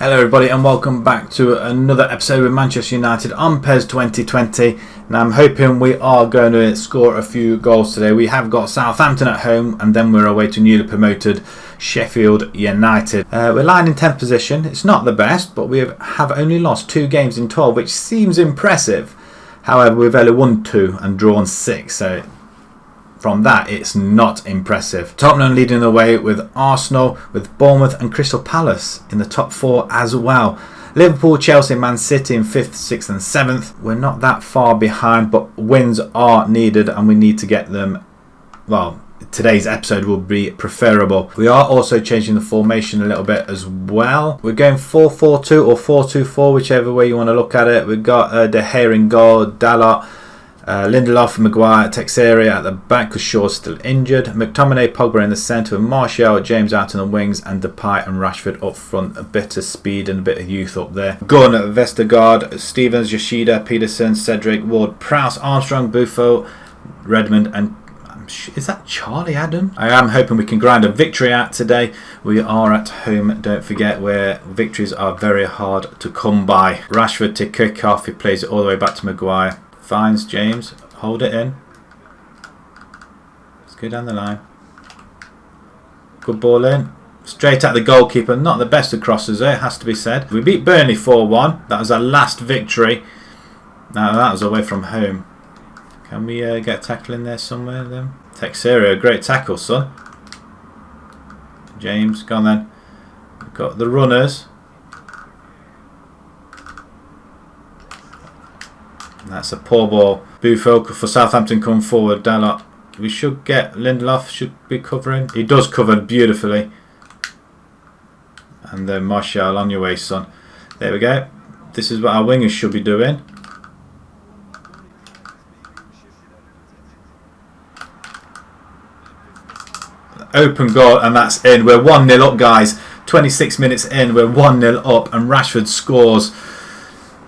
Hello everybody and welcome back to another episode with Manchester United on PES 2020. Now I'm hoping we are going to score a few goals today. We have got Southampton at home and then we're away to newly promoted Sheffield United. We're lying in 10th position. It's not the best, but we have only lost 2 games in 12, which seems impressive. However, we've only won 2 and drawn 6, so from that it's not impressive. Tottenham leading the way with Arsenal, with Bournemouth and Crystal Palace in the top 4 as well. Liverpool, Chelsea, Man City in 5th, 6th and 7th. We're not that far behind, but wins are needed and we need to get them. Well, today's episode will be preferable. We are also changing the formation a little bit as well. We're going 4-4-2 or 4-2-4, whichever way you want to look at it. We've got De Gea in goal, Dalot, Lindelof, Maguire, Texeira at the back because Shaw's still injured. McTominay, Pogba in the centre, and Martial, James out on the wings, and Depay and Rashford up front. A bit of speed and a bit of youth up there. Gunn, Vestergaard, Stevens, Yoshida, Peterson, Cedric, Ward, Prowse, Armstrong, Buffo, Redmond, and is that Charlie Adam? I am hoping we can grind a victory out today. We are at home, don't forget, where victories are very hard to come by. Rashford to kick off. He plays it all the way back to Maguire. Finds James, hold it in. Let's go down the line. Good ball in. Straight at the goalkeeper. Not the best of crosses there, it has to be said. We beat Burnley 4-1. That was our last victory. Now that was away from home. Can we get a tackle in there somewhere then? Texeira, great tackle, son. James, go on then. We've got the runners. That's a poor ball. Buffo for Southampton come forward. Dalot. We should get Lindelof. Should be covering. He does cover beautifully. And then Martial, on your way, son. There we go. This is what our wingers should be doing. Open goal, and that's in. We're 1-0 up, guys. 26 minutes in. We're 1-0 up, and Rashford scores.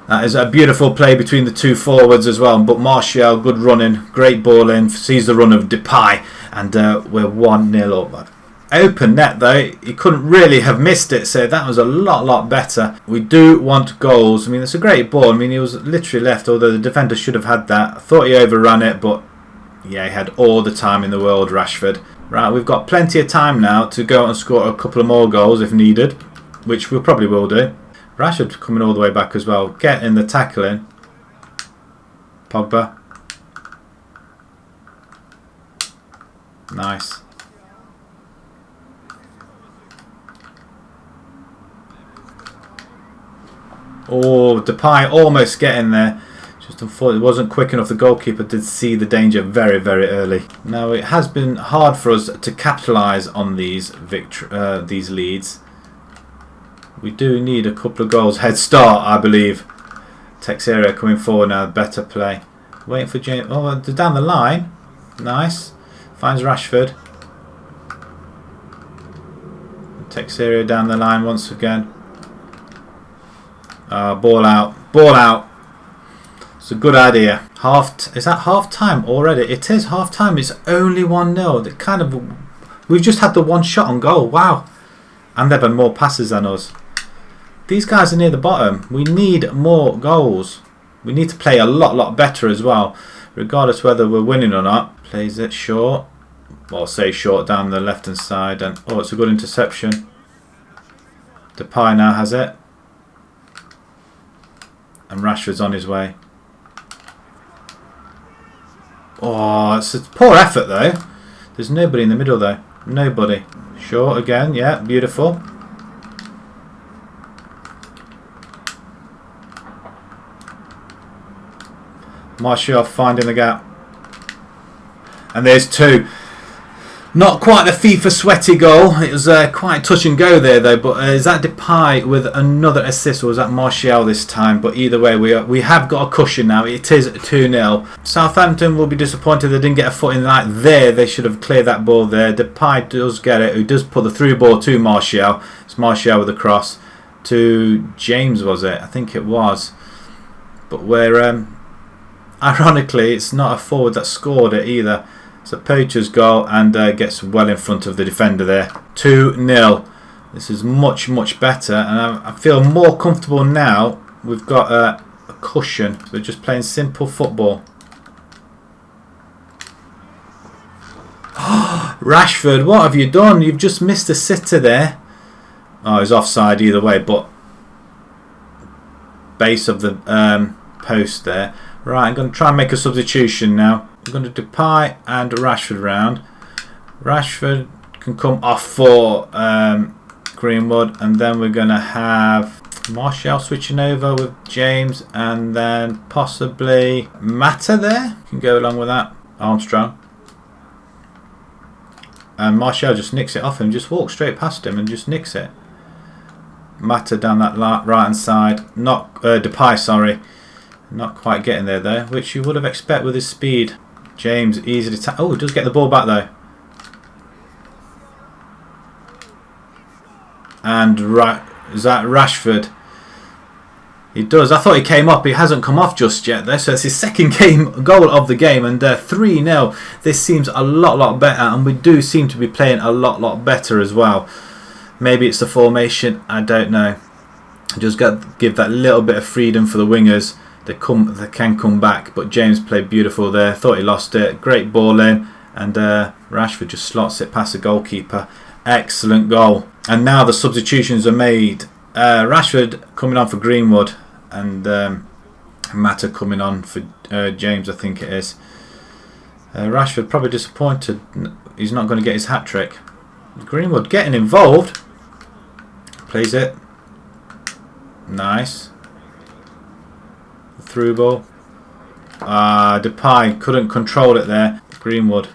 That is a beautiful play between the two forwards as well. But Martial, good running, great ball in, sees the run of Depay, and we're 1-0 up. Open net though, he couldn't really have missed it, so that was a lot better. We do want goals. I mean, it's a great ball. I mean, he was literally left, although the defender should have had that. I thought he overran it, but yeah, he had all the time in the world, Rashford. Right, we've got plenty of time now to go and score a couple of more goals if needed, which we probably will do. Rashford coming all the way back as well. Getting the tackle in. Pogba. Nice. Oh, Depay almost getting there. Just unfortunately, it wasn't quick enough. The goalkeeper did see the danger very early. Now, it has been hard for us to capitalise on these leads. We do need a couple of goals head start, I believe. Texeira coming forward now, better play. Waiting for James. Oh, they're down the line. Nice. Finds Rashford. Texeira down the line once again. Ball out. Ball out. It's a good idea. Is that half time already? It is half time. It's only 1-0. We've just had the one shot on goal. Wow. And they've had more passes than us. These guys are near the bottom. We need more goals. We need to play a lot better as well, regardless whether we're winning or not. Plays it short. Well, say short down the left hand side. And oh, it's a good interception. Depay now has it. And Rashford's on his way. Oh, it's a poor effort though. There's nobody in the middle though. Nobody. Short again. Yeah, beautiful. Martial finding the gap. And there's 2. Not quite the FIFA sweaty goal. It was quite touch and go there though. But is that Depay with another assist, or was that Martial this time? But either way, we have got a cushion now. It is 2-0. Southampton will be disappointed they didn't get a foot in right there. They should have cleared that ball there. Depay does get it. Who does put the through ball to Martial. It's Martial with a cross to James, was it? I think it was. But we're ironically, it's not a forward that scored it either. It's a poacher's goal and gets well in front of the defender there. 2-0. This is much, much better, and I feel more comfortable now. We've got a cushion. We're just playing simple football. Rashford, what have you done? You've just missed a sitter there. Oh, he's offside either way, but base of the post there. Right, I'm going to try and make a substitution now. I'm going to Depay and Rashford round. Rashford can come off for Greenwood, and then we're going to have Martial switching over with James, and then possibly Mata there. Can go along with that. Armstrong. And Martial just nicks it off him, just walks straight past him and just nicks it. Mata down that right hand side. Not Depay, sorry. Not quite getting there though, which you would have expected with his speed. James easily. Oh, he does get the ball back though. And is that Rashford? He does. I thought he came up. He hasn't come off just yet though. So it's his second goal of the game, and 3-0. This seems a lot better, and we do seem to be playing a lot better as well. Maybe it's the formation. I don't know. Just got to give that little bit of freedom for the wingers. They can come back, but James played beautiful there. Thought he lost it. Great ball in, and Rashford just slots it past the goalkeeper. Excellent goal. And now the substitutions are made. Rashford coming on for Greenwood, and Mata coming on for James, I think it is. Rashford probably disappointed. He's not going to get his hat trick. Greenwood getting involved. Plays it. Nice. Through ball. Depay couldn't control it there. Greenwood,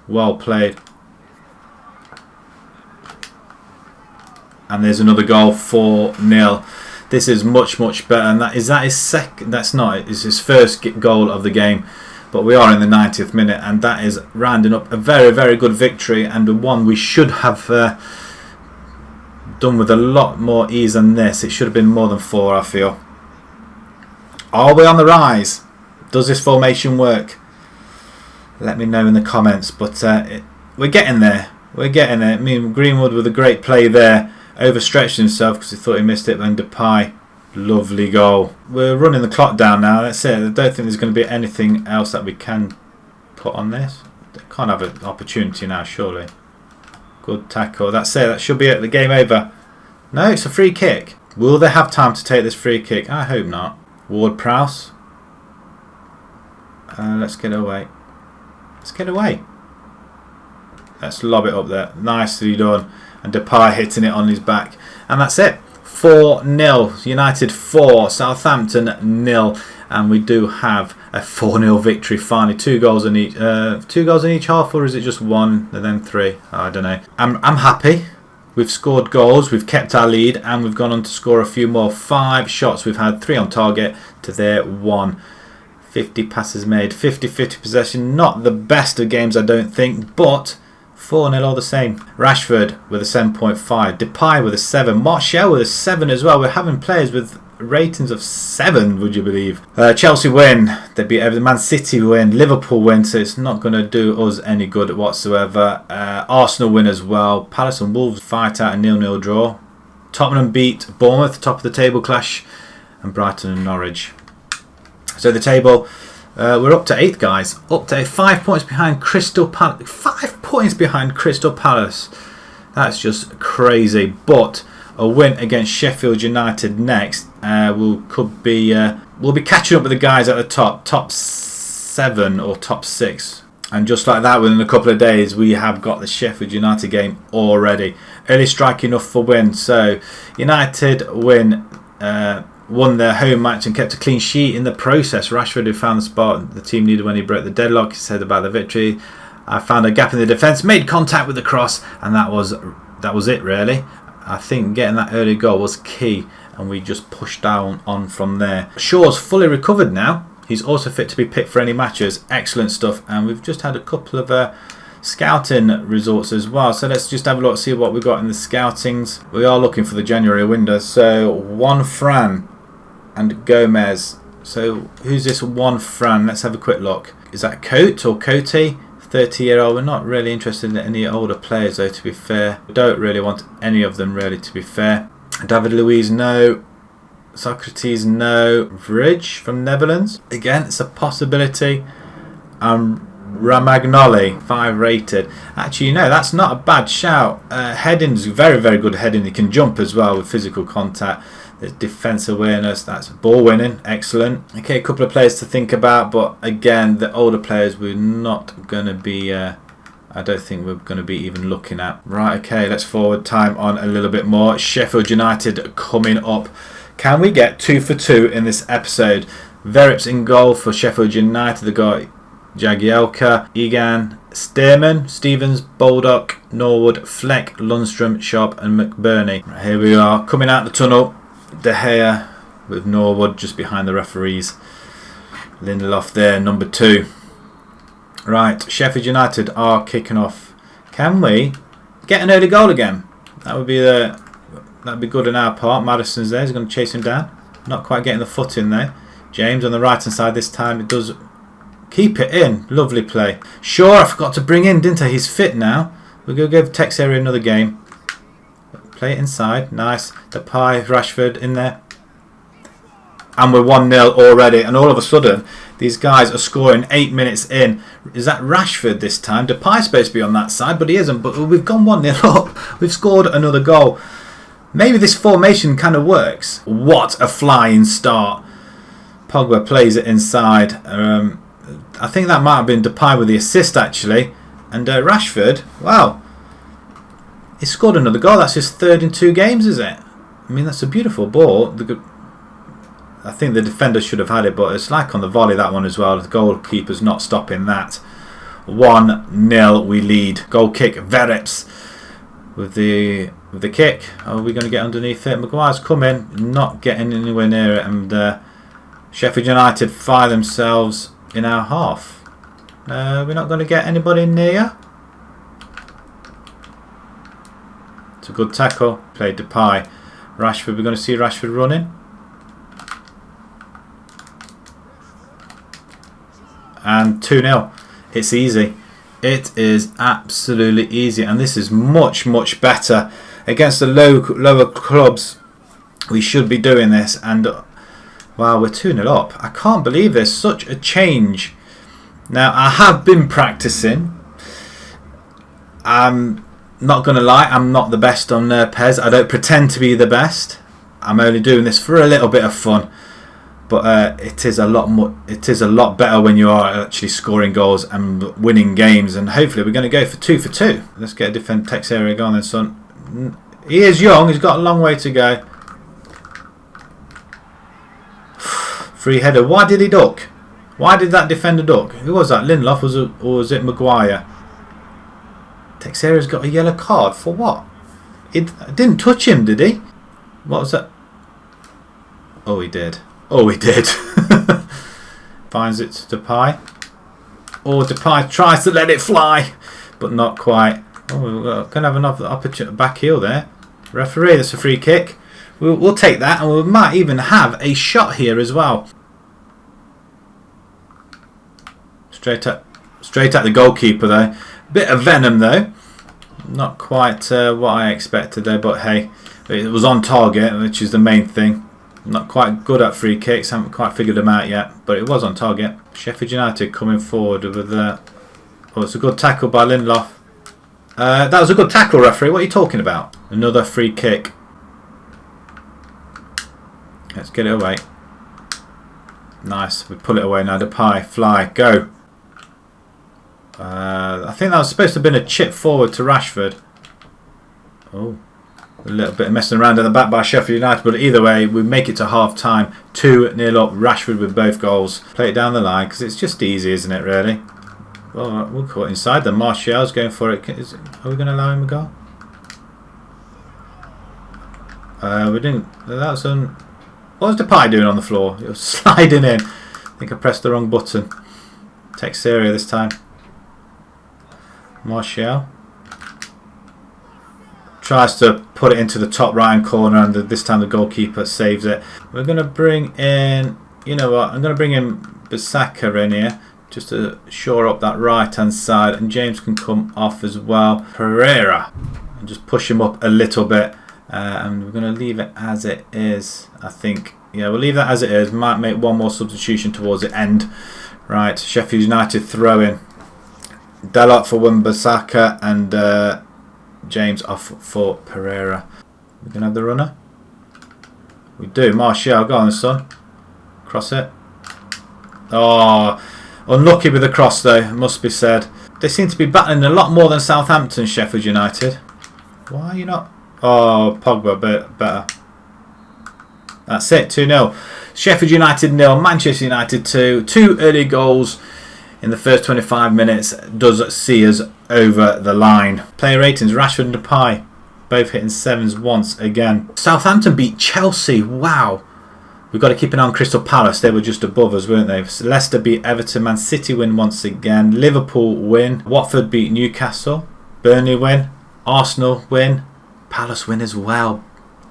well played. And there's another goal, 4-0. This is much better, and is that his second? That's not. It's his first goal of the game. But we are in the 90th minute, and that is rounding up a very good victory, and one we should have done with a lot more ease than this. It should have been more than 4, I feel. Are we on the rise? Does this formation work? Let me know in the comments. But we're getting there. We're getting there. I mean, Greenwood with a great play there. Overstretched himself because he thought he missed it. Then Depay, lovely goal. We're running the clock down now. That's it. I don't think there's going to be anything else that we can put on this. Can't have an opportunity now, surely. Good tackle. That's it. That should be it. The game over. No, it's a free kick. Will they have time to take this free kick? I hope not. Ward-Prowse. Let's get away. Let's get away. Let's lob it up there. Nicely done. And Depay hitting it on his back. And that's it. 4-0. United 4. Southampton 0. And we do have a 4-0 victory finally. 2 goals in each. 2 goals in each half, or is it just 1 and then 3? I don't know. I'm happy. We've scored goals, we've kept our lead, and we've gone on to score a few more. 5 shots, we've had 3 on target to their 1. 50 passes made, 50-50 possession. Not the best of games, I don't think, but 4-0 all the same. Rashford with a 7.5. Depay with a 7. Martial with a 7 as well. We're having players with ratings of 7, would you believe? Chelsea win. They beat everything. Man City win. Liverpool win, so it's not going to do us any good whatsoever. Arsenal win as well. Palace and Wolves fight out a 0-0 draw. Tottenham beat Bournemouth, top of the table clash, and Brighton and Norwich. So the table, we're up to 8th, guys. Up to 5 points behind Crystal Palace. 5 points behind Crystal Palace. That's just crazy. But a win against Sheffield United next. We'll be catching up with the guys at the top 7 or top 6. And just like that, within a couple of days, we have got the Sheffield United game already. Early strike enough for win. So United won their home match and kept a clean sheet in the process. Rashford, who found the spot the team needed when he broke the deadlock, he said about the victory. I found a gap in the defence, made contact with the cross, and that was it really. I think getting that early goal was key, and we just pushed down on from there. Shaw's fully recovered now. He's also fit to be picked for any matches. Excellent stuff. And we've just had a couple of scouting results as well. So let's just have a look, see what we've got in the scoutings. We are looking for the January window. So Juan Fran and Gomez. So who's this Juan Fran? Let's have a quick look. Is that Cote or Cote? 30-year-old. We're not really interested in any older players though, to be fair. We don't really want any of them really, to be fair. David Luiz, no. Socrates, no. Vrij from Netherlands, again, it's a possibility. Ramagnoli, 5 rated. Actually, no, that's not a bad shout. Heading's very, very good heading. He can jump as well with physical contact. There's defence awareness. That's ball winning. Excellent. Okay, a couple of players to think about, but again, the older players we're not going to be. I don't think we're going to be even looking at. Right. Okay, let's forward time on a little bit more. Sheffield United coming up. Can we get 2 for 2 in this episode? Verrips in goal for Sheffield United. They've got Jagielka, Egan, Stearman, Stevens, Baldock, Norwood, Fleck, Lundstrom, Sharp and McBurney. Right, here we are coming out the tunnel. De Gea with Norwood just behind the referees. Lindelof there, number 2. Right, Sheffield United are kicking off. Can we get an early goal again? That'd be good on our part. Madison's there. He's going to chase him down. Not quite getting the foot in there. James on the right hand side this time. It does keep it in. Lovely play. Sure, I forgot to bring in, didn't I? He's fit now. We're going to give Texeira another game. Play it inside. Nice. Depay, Rashford in there. And we're 1-0 already. And all of a sudden, these guys are scoring 8 minutes in. Is that Rashford this time? Depay's supposed to be on that side, but he isn't. But we've gone 1-0 up. We've scored another goal. Maybe this formation kind of works. What a flying start. Pogba plays it inside. I think that might have been Depay with the assist, actually. And Rashford, wow. He scored another goal. That's his 3rd in 2 games, is it? I mean, that's a beautiful ball. I think the defender should have had it, but it's like on the volley, that one as well. The goalkeeper's not stopping that. 1-0 we lead. Goal kick, Verrips with the kick. Are we going to get underneath it? Maguire's coming, not getting anywhere near it, and Sheffield United fire themselves in our half. We're not going to get anybody near. It's a good tackle. Played Depay. Rashford, we're going to see Rashford running. And 2-0. It's easy. It is absolutely easy. And this is much, much better. Against the lower clubs, we should be doing this. And wow, we're 2-0 up. I can't believe there's such a change. Now, I have been practicing. Not going to lie, I'm not the best on PES. I don't pretend to be the best. I'm only doing this for a little bit of fun. But it is a lot better when you are actually scoring goals and winning games. And hopefully we're going to go for 2 for 2. Let's get a different text area going then, son. He is young. He's got a long way to go. Free header. Why did he duck? Why did that defender duck? Who was that? Lindelof or was it Maguire? Texeira's got a yellow card for what? It didn't touch him, did he? What was that? Oh, he did. Oh, he did. Finds it to Depay. Or Depay tries to let it fly, but not quite. Oh, we're going to have another opportunity. Back heel there. Referee, that's a free kick. We'll take that, and we might even have a shot here as well. Straight at the goalkeeper though. Bit of venom though. Not quite what I expected there, but hey, it was on target, which is the main thing. Not quite good at free kicks, haven't quite figured them out yet, but it was on target. Sheffield United coming forward with oh, it's a good tackle by Lindelof. That was a good tackle, referee. What are you talking about? Another free kick. Let's get it away. Nice. We pull it away now. Depay, fly, go. I think that was supposed to have been a chip forward to Rashford. Oh, a little bit of messing around at the back by Sheffield United, but either way, we make it to half time. 2-0 up. Rashford with both goals. Play it down the line because it's just easy, isn't it? Really. Well, we'll caught inside. The Martial's going for it. Are we going to allow him a goal? We didn't. That's on. What was Depay doing on the floor? He was sliding in. I think I pressed the wrong button. Texeira this time. Martial tries to put it into the top right hand corner, and this time the goalkeeper saves it. We're going to bring in, you know what, I'm going to bring in Bissaka in here just to shore up that right hand side, and James can come off as well. Pereira, and just push him up a little bit, and we're going to leave it as it is, I think. Yeah, we'll leave that as it is. Might make one more substitution towards the end. Right, Sheffield United throw in. Delot for Wan-Bissaka, and James off for Pereira. We're going to have the runner. We do. Martial, go on, son. Cross it. Oh, unlucky with the cross though, must be said. They seem to be battling a lot more than Southampton, Sheffield United. Why are you not? Oh, Pogba, better. That's it, 2-0. Sheffield United 0, Manchester United 2. 2 early goals in the first 25 minutes does see us over the line. Player ratings, Rashford and Depay, both hitting 7s once again. Southampton beat Chelsea, wow. We've got to keep an eye on Crystal Palace. They were just above us, weren't they? Leicester beat Everton. Man City win once again. Liverpool win. Watford beat Newcastle. Burnley win. Arsenal win. Palace win as well.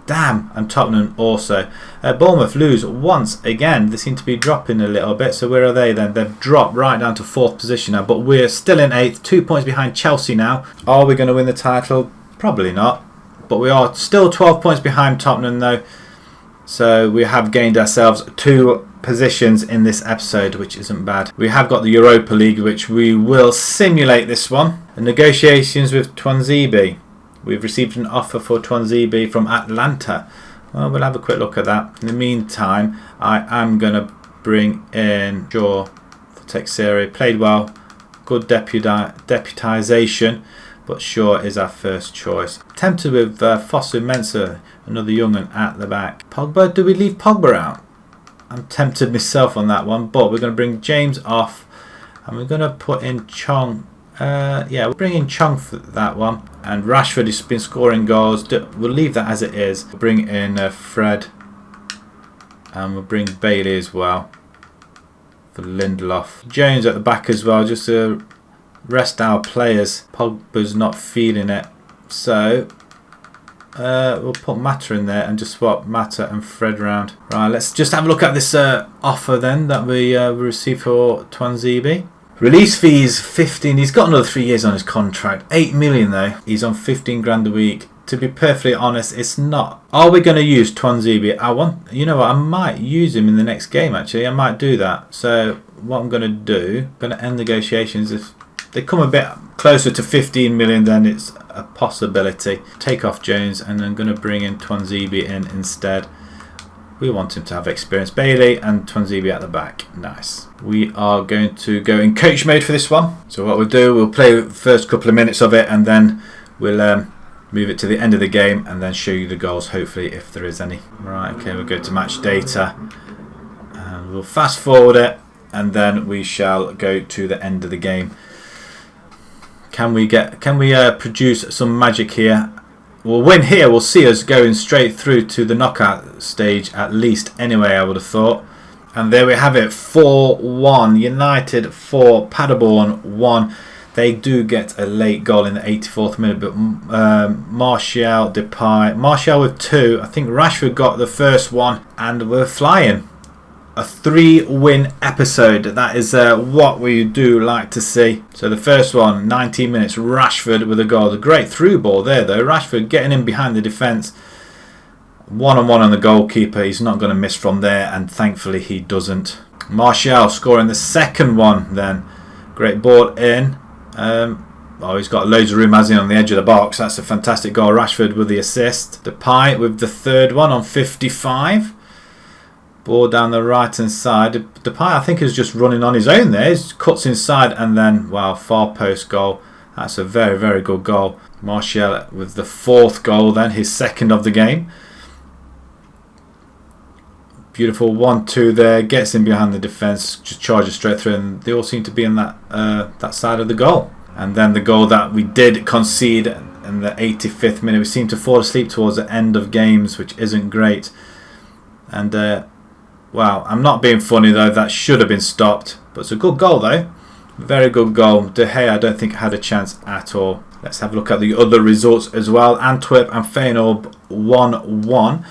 Damn. And Tottenham also. Bournemouth lose once again. They seem to be dropping a little bit. So where are they then? They've dropped right down to 4th position now. But we're still in 8th. 2 points behind Chelsea now. Are we going to win the title? Probably not. But we are still 12 points behind Tottenham though. So we have gained ourselves 2 positions in this episode, which isn't bad. We have got the Europa League, which we will simulate this one. The negotiations with Twanzebe. We've received an offer for Twanzebe from Atlanta. Well, we'll have a quick look at that. In the meantime, I am going to bring in Shaw for Texera. Played well. Good deputisation. But Shaw is our first choice. Tempted with Fosu Mensah, another young one at the back. Pogba, do we leave Pogba out? I'm tempted myself on that one, but we're going to bring James off, and we're going to put in Chong. Yeah, we'll bring in Chong for that one. And Rashford has been scoring goals. We'll leave that as it is. We'll bring in Fred, and we'll bring Bailey as well for Lindelof. Jones at the back as well, just to rest our players. Pogba's not feeling it, so we'll put Mata in there and just swap Mata and Fred around. Right, let's just have a look at this offer then that we received for Twanzebe. Release fees 15. He's got another 3 years on his contract. 8 million though. He's on 15 grand a week. To be perfectly honest, it's not. Are we going to use Twanzebe? You know what? I might use him in the next game. Actually, I might do that. So what I'm going to do, I'm going to end negotiations if they come a bit closer to 15 million, then it's a possibility. Take off Jones, and I'm going to bring in Twanzebe in instead. We want him to have experience. Bailey and Twanzebe at the back. Nice. We are going to go in coach mode for this one. So what we'll do, we'll play the first couple of minutes of it, and then we'll move it to the end of the game, and then show you the goals, hopefully, if there is any. Right, okay, we'll go to match data, and we'll fast forward it, and then we shall go to the end of the game. Can we produce some magic here? We'll win here. We'll see us going straight through to the knockout stage at least. Anyway, I would have thought. And there we have it. 4-1. United 4. Paderborn 1. They do get a late goal in the 84th minute. But Martial, Depay. Martial with 2. I think Rashford got the first one. And we're flying. A 3-win episode. That is what we do like to see. So the first one, 19 minutes, Rashford with a goal. A great through ball there though. Rashford getting in behind the defence. One-on-one on the goalkeeper. He's not going to miss from there, and thankfully he doesn't. Martial scoring the second one then. Great ball in. Oh, he's got loads of room, has he, on the edge of the box. That's a fantastic goal. Rashford with the assist. Depay with the third one on 55. Ball down the right hand side. Depay, I think, is just running on his own there. He cuts inside, and then, wow, far post goal. That's a very, very good goal. Martial with the 4th goal then, his 2nd of the game. Beautiful 1-2 there. Gets in behind the defence, just charges straight through, and they all seem to be in that side of the goal. And then the goal that we did concede in the 85th minute. We seem to fall asleep towards the end of games, which isn't great. And wow, I'm not being funny though, that should have been stopped. But it's a good goal though. Very good goal. De Gea, I don't think had a chance at all. Let's have a look at the other results as well. Antwerp and Feyenoord 1-1,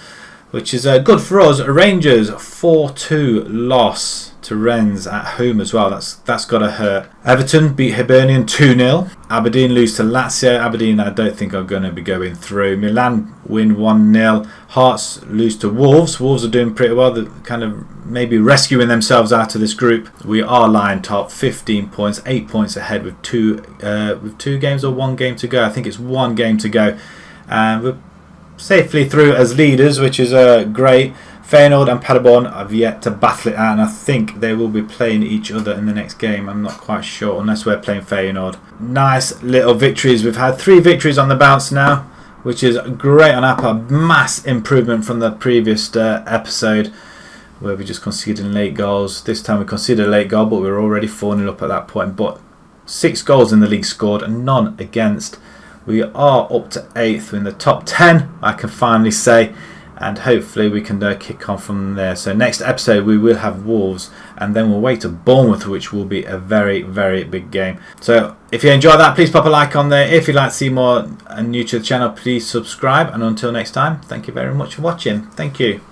which is good for us. Rangers 4-2 loss to Rennes at home as well. That's got to hurt. Everton beat Hibernian 2-0. Aberdeen lose to Lazio. Aberdeen I don't think are going to be going through. Milan win 1-0. Hearts lose to Wolves. Wolves are doing pretty well. They're kind of maybe rescuing themselves out of this group. We are lying top, 15 points, 8 points ahead with two games or 1 game to go. I think it's 1 game to go. And we're safely through as leaders, which is great. Feyenoord and Paderborn have yet to battle it out, and I think they will be playing each other in the next game. I'm not quite sure, unless we're playing Feyenoord. Nice little victories. We've had 3 victories on the bounce now, which is great on our part. Mass improvement from the previous episode, where we just conceded late goals. This time we conceded a late goal, but we were already 4-0 up at that point. But 6 goals in the league scored and none against. We are up to 8th in the top 10, I can finally say. And hopefully we can kick on from there. So next episode we will have Wolves, and then we'll wait to Bournemouth, which will be a very, very big game. So if you enjoyed that, please pop a like on there. If you'd like to see more and new to the channel, please subscribe. And until next time, thank you very much for watching. Thank you.